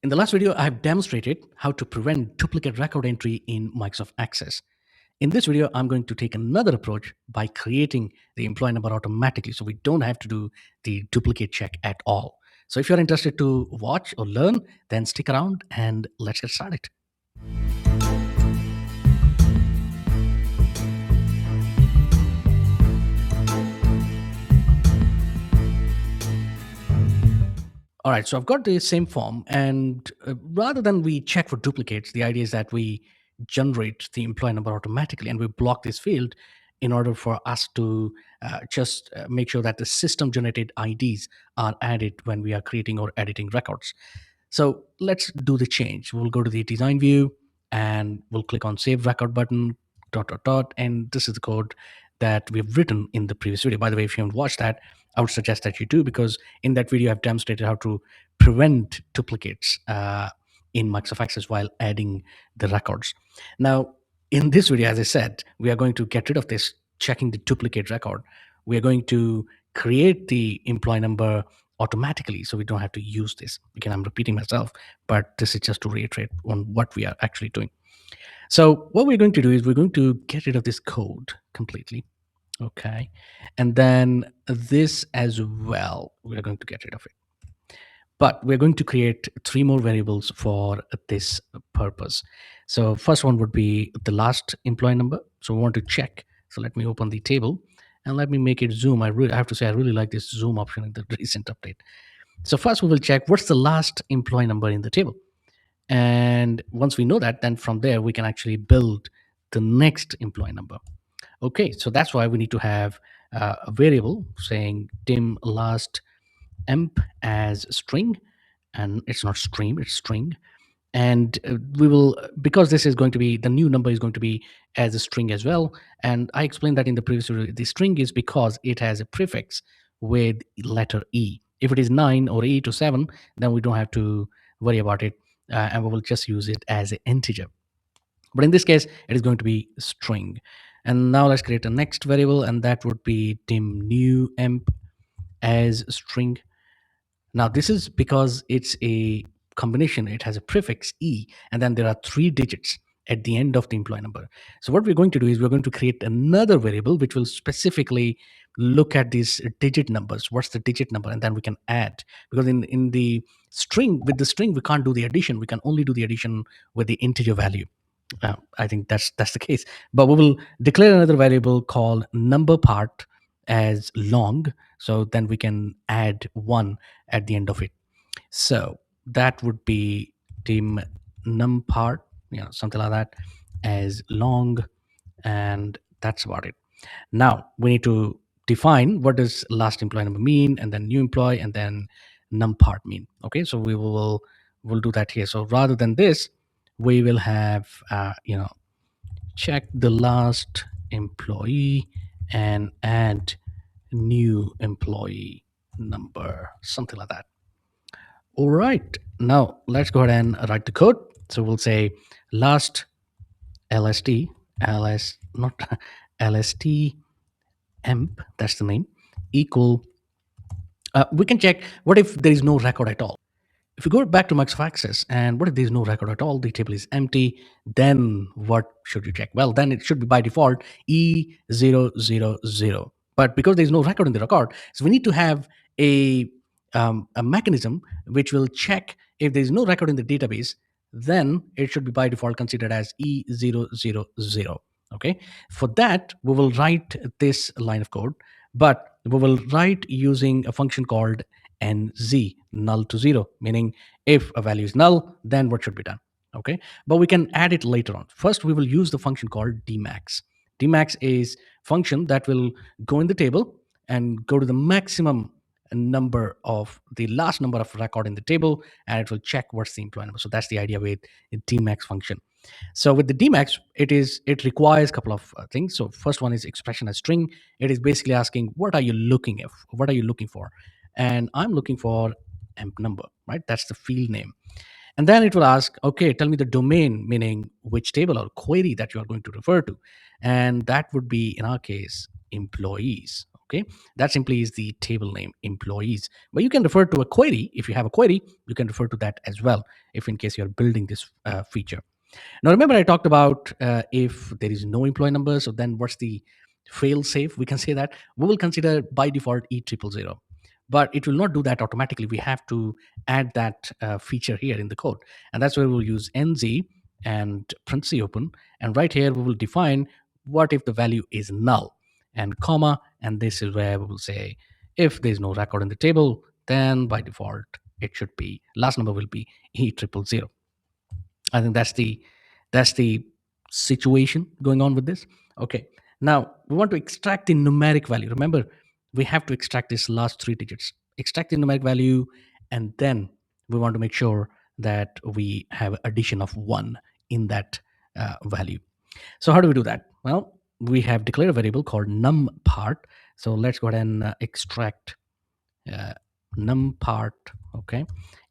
In the last video, I've demonstrated how to prevent duplicate record entry in Microsoft Access. In this video, I'm going to take another approach by creating the employee number automatically so we don't have to do the duplicate check at all. So if you're interested to watch or learn, then stick around and let's get started. All right, so I've got the same form, and rather than we check for duplicates, the idea is that we generate the employee number automatically and we block this field in order for us to just make sure that the system generated IDs are added when we are creating or editing records. So let's do the change. We'll go to the design view and we'll click on save record button, dot, dot, dot. And this is the code that we've written in the previous video. By the way, if you haven't watched that, I would suggest that you do, because in that video, I've demonstrated how to prevent duplicates in Microsoft Access while adding the records. Now, in this video, as I said, we are going to get rid of this checking the duplicate record. We are going to create the employee number automatically so we don't have to use this. Again, I'm repeating myself, but this is just to reiterate on what we are actually doing. So what we're going to do is we're going to get rid of this code completely. Okay. And then this as well, we're going to get rid of it. But we're going to create 3 more variables for this purpose. So first one would be the last employee number. So we want to check. So let me open the table and let me make it zoom. I have to say I really like this zoom option in the recent update. So first we will check what's the last employee number in the table. And once we know that, then from there we can actually build the next employee number. Okay, so that's why we need to have a variable saying dim last emp as string, and it's not stream, it's string. And we will, because this is going to be, the new number is going to be as a string as well. And I explained that in the previous video. The string is because it has a prefix with letter E. If it is 9 or 8 or 7, then we don't have to worry about it, and we will just use it as an integer. But in this case, it is going to be string. And now let's create a next variable, and that would be dim new emp as string. Now this is because it's a combination. It has a prefix E, and then there are 3 digits at the end of the employee number. So what we're going to do is we're going to create another variable which will specifically look at these digit numbers. What's the digit number? And then we can add, because in the string, with the string, we can't do the addition. We can only do the addition with the integer value. I think that's the case. But we will declare another variable called number part as long. So then we can add 1 at the end of it. So that would be dim num part, something like that, as long, and that's about it. Now we need to define what does last employee number mean, and then new employee, and then num part mean. Okay, so we'll do that here. So rather than this, we will have check the last employee and add new employee number, something like that. All right, now let's go ahead and write the code. So we'll say last lst not lst emp, that's the name, equal. We can check what if there is no record at all. If you go back to Microsoft Access, and what if there's no record at all, the table is empty, then what should you check? Well, then it should be by default E000. But because there's no record in the record, so we need to have a mechanism which will check if there's no record in the database, then it should be by default considered as E000. Okay. For that, we will write this line of code, but we will write using a function called NZ, null to 0, meaning if a value is null, then what should be done? Okay, but we can add it later on. First, we will use the function called DMax. DMax is function that will go in the table and go to the maximum number of the last number of record in the table, and it will check what's the employee number. So that's the idea with the DMax function. So with the DMax, it requires a couple of things. So first one is expression as string. It is basically asking what are you looking for, and I'm looking for emp number, right? That's the field name. And then it will ask, okay, tell me the domain, meaning which table or query that you are going to refer to, and that would be in our case employees. Okay, that simply is the table name employees. But you can refer to a query. If you have a query, you can refer to that as well, if in case you're building this feature. Now, remember I talked about if there is no employee number, so then what's the fail safe? We can say that we will consider by default E000, but it will not do that automatically. We have to add that feature here in the code, and that's where we'll use NZ and parenthesis open, and right here we will define what if the value is null, and comma, and this is where we will say if there's no record in the table, then by default it should be last number will be E000. I think that's the situation going on with this. Okay. Now we want to extract the numeric value. Remember, we have to extract this last three digits. Extract the numeric value, and then we want to make sure that we have addition of one in that value. So how do we do that? Well, we have declared a variable called num part. So let's go ahead and extract uh, num part, okay,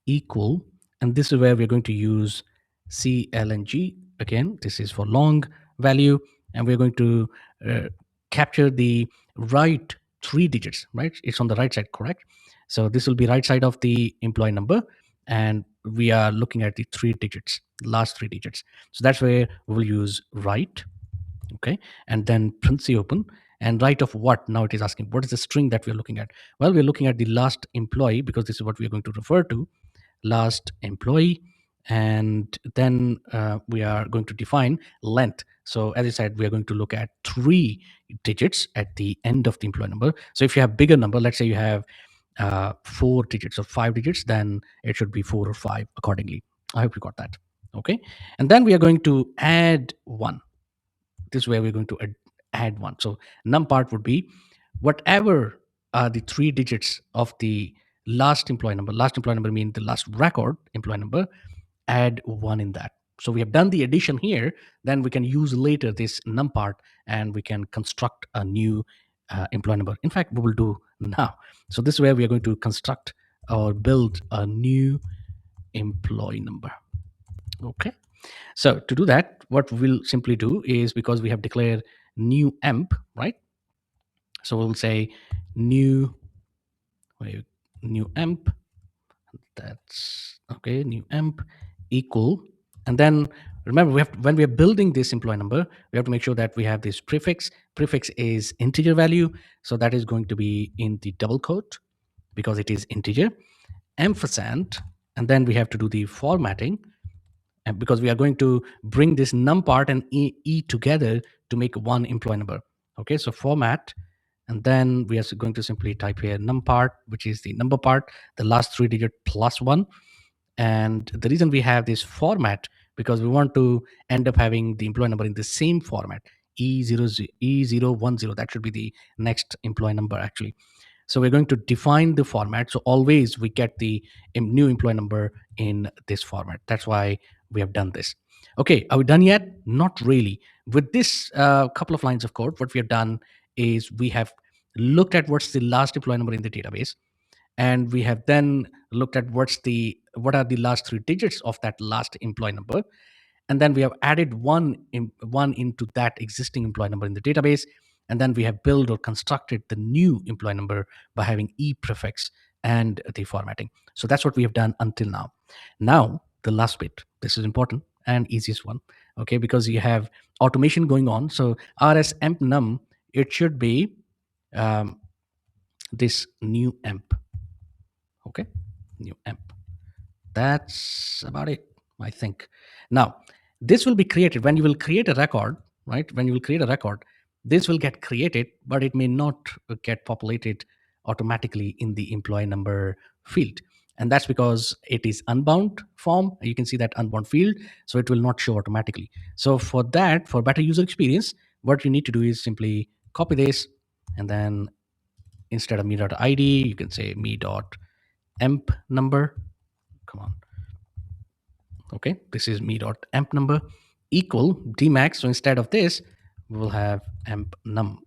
equal, and this is where we're going to use clng. Again, this is for long value, and we're going to uh, capture the right three digits, right? It's on the right side, correct? So this will be right side of the employee number, and we are looking at the three digits, last three digits. So that's where we will use right, okay, and then parenthesis open, and right of what? Now it is asking what is the string that we're looking at. Well, we're looking at the last employee because this is what we're going to refer to, last employee. And then we are going to define length. So as I said, we are going to look at three digits at the end of the employee number. So if you have bigger number, let's say you have four digits or five digits, then it should be four or five accordingly. I hope you got that. Okay, and then we are going to add one. This is where we're going to add one. So num part would be whatever are the three digits of the last employee number. Last employee number means the last record employee number. Add one in that. So we have done the addition here. Then we can use later this num part, and we can construct a new employee number. In fact, we will do now. So this is where we are going to construct or build a new employee number. Okay. So to do that, what we'll simply do is, because we have declared new emp, right? So we'll say new, wait, new emp. That's okay. New emp equal, and then remember, we have, when we are building this employee number, we have to make sure that we have this prefix. Prefix is integer value, so that is going to be in the double quote because it is integer. Ampersand, and then we have to do the formatting, and because we are going to bring this num part and e together to make one employee number. Okay, so format, and then we are going to simply type here num part, which is the number part, the last three digit plus one. And the reason we have this format, because we want to end up having the employee number in the same format, E010. That should be the next employee number actually. So we're going to define the format. So always we get the new employee number in this format. That's why we have done this. Okay, are we done yet? Not really. With this couple of lines of code, what we have done is we have looked at what's the last employee number in the database, and we have then looked at what are the last three digits of that last employee number, and then we have added one into that existing employee number in the database, and then we have built or constructed the new employee number by having e prefix and the formatting. So that's what we have done until now. Now the last bit, this is important and easiest one, okay, because you have automation going on. So rs emp num, it should be um, this new emp. Okay, new emp. That's about it, I think. Now, this will be created when you will create a record, right? When you will create a record, this will get created, but it may not get populated automatically in the employee number field. And that's because it is unbound form. You can see that unbound field, so it will not show automatically. So for that, for better user experience, what you need to do is simply copy this, and then instead of me.id, you can say me.emp number. Come on. Okay, this is me.emp number equal DMax. So instead of this, we will have emp num.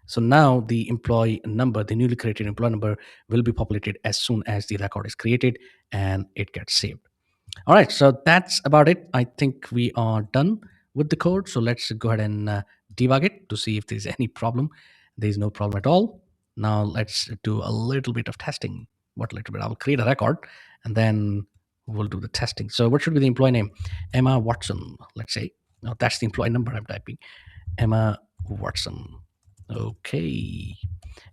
So now the employee number, the newly created employee number, will be populated as soon as the record is created and it gets saved. All right, so that's about it. I think we are done with the code. So let's go ahead and debug it to see if there's any problem. There's no problem at all. Now let's do a little bit of testing. What little bit? I will create a record and then we'll do the testing. So what should be the employee name? Emma Watson, let's say. No, that's the employee number I'm typing. Emma Watson. Okay.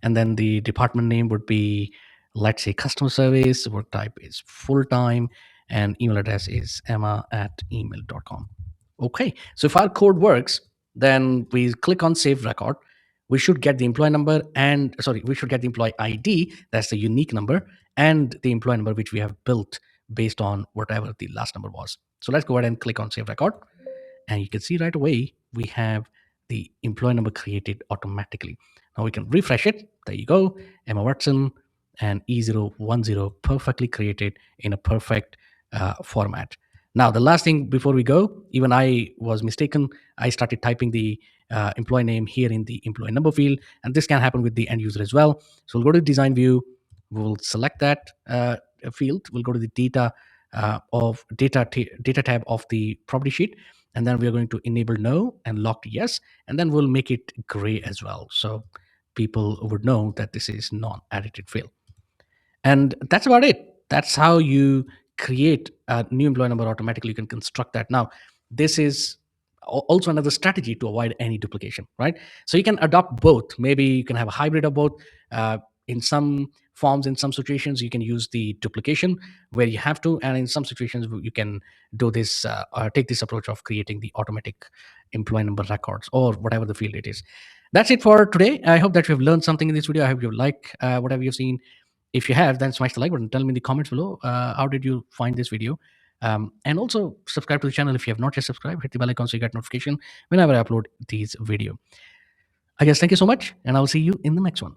And then the department name would be, let's say, customer service. Work type is full time. And email address is emma@email.com. Okay. So if our code works, then we click on save record. We should get the employee number and, sorry, we should get the employee ID. That's the unique number, and the employee number which we have built based on whatever the last number was. So let's go ahead and click on save record. And you can see right away we have the employee number created automatically. Now we can refresh it. There you go, Emma Watson and E010 perfectly created in a perfect format. Now the last thing before we go, even I was mistaken. I started typing the employee name here in the employee number field, and this can happen with the end user as well. So we'll go to design view. We'll select that field. We'll go to the data tab of the property sheet, and then we're going to enable no and lock to yes, and then we'll make it gray as well, so people would know that this is non-edited field. And that's about it. That's how you create a new employee number automatically. You can construct that. Now, this is also another strategy to avoid any duplication, right? So you can adopt both. Maybe you can have a hybrid of both. In some forms, in some situations, you can use the duplication where you have to, and in some situations, you can do this, take this approach of creating the automatic employee number records or whatever the field it is. That's it for today. I hope that you have learned something in this video. I hope you like whatever you've seen. If you have, then smash the like button. Tell me in the comments below how did you find this video. And also subscribe to the channel if you have not yet subscribed. Hit the bell icon so you get notification whenever I upload these video. I guess thank you so much, and I'll see you in the next one.